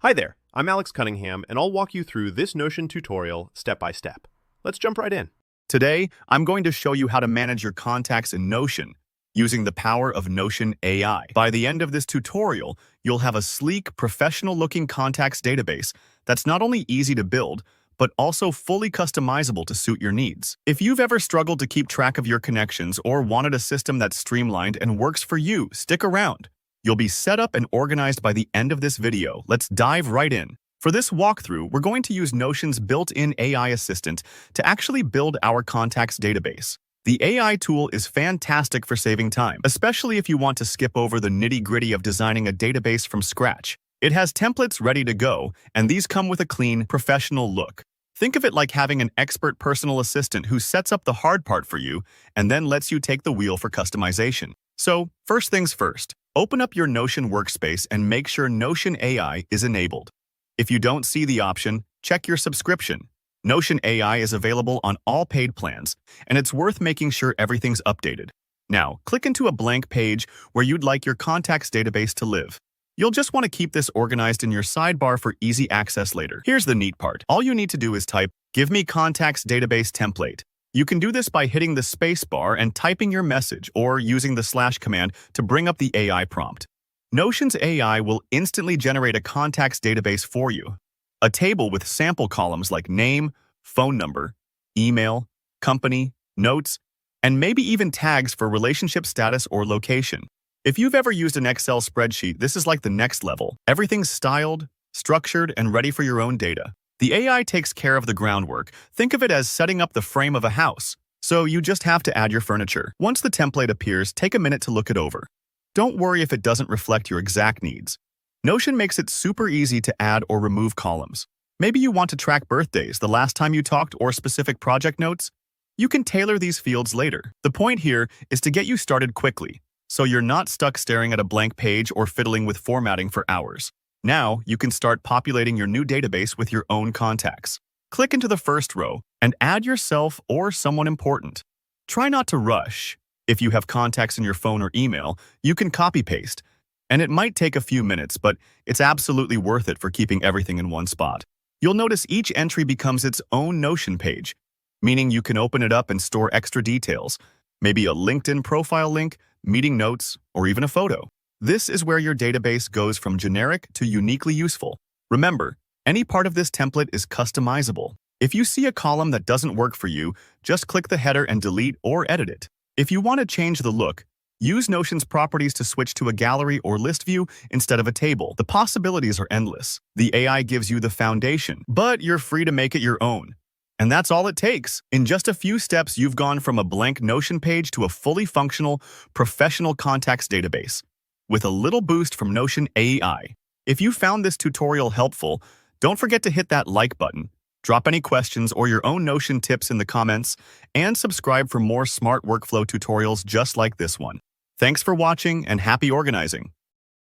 Hi there, I'm Alex Cunningham, and I'll walk you through this Notion tutorial step by step. Let's jump right in. Today, I'm going to show you how to manage your contacts in Notion using the power of Notion AI. By the end of this tutorial, you'll have a sleek, professional-looking contacts database that's not only easy to build, but also fully customizable to suit your needs. If you've ever struggled to keep track of your connections or wanted a system that's streamlined and works for you, stick around. You'll be set up and organized by the end of this video. Let's dive right in. For this walkthrough, we're going to use Notion's built-in AI assistant to actually build our contacts database. The AI tool is fantastic for saving time, especially if you want to skip over the nitty-gritty of designing a database from scratch. It has templates ready to go, and these come with a clean, professional look. Think of it like having an expert personal assistant who sets up the hard part for you and then lets you take the wheel for customization. So, first things first, open up your Notion workspace and make sure Notion AI is enabled. If you don't see the option, check your subscription. Notion AI is available on all paid plans, and it's worth making sure everything's updated. Now, click into a blank page where you'd like your contacts database to live. You'll just want to keep this organized in your sidebar for easy access later. Here's the neat part. All you need to do is type, "Give me contacts database template." You can do this by hitting the space bar and typing your message or using the / command to bring up the AI prompt. Notion's AI will instantly generate a contacts database for you. A table with sample columns like name, phone number, email, company, notes, and maybe even tags for relationship status or location. If you've ever used an Excel spreadsheet, this is like the next level. Everything's styled, structured, and ready for your own data. The AI takes care of the groundwork. Think of it as setting up the frame of a house. So you just have to add your furniture. Once the template appears, take a minute to look it over. Don't worry if it doesn't reflect your exact needs. Notion makes it super easy to add or remove columns. Maybe you want to track birthdays, the last time you talked, or specific project notes. You can tailor these fields later. The point here is to get you started quickly, so you're not stuck staring at a blank page or fiddling with formatting for hours. Now, you can start populating your new database with your own contacts. Click into the first row and add yourself or someone important. Try not to rush. If you have contacts in your phone or email, you can copy-paste. And it might take a few minutes, but it's absolutely worth it for keeping everything in one spot. You'll notice each entry becomes its own Notion page, meaning you can open it up and store extra details, maybe a LinkedIn profile link, meeting notes, or even a photo. This is where your database goes from generic to uniquely useful. Remember, any part of this template is customizable. If you see a column that doesn't work for you, just click the header and delete or edit it. If you want to change the look, use Notion's properties to switch to a gallery or list view instead of a table. The possibilities are endless. The AI gives you the foundation, but you're free to make it your own. And that's all it takes. In just a few steps, you've gone from a blank Notion page to a fully functional, professional contacts database with a little boost from Notion AI. If you found this tutorial helpful, don't forget to hit that like button. Drop any questions or your own Notion tips in the comments, and subscribe for more smart workflow tutorials just like this one. Thanks for watching and happy organizing.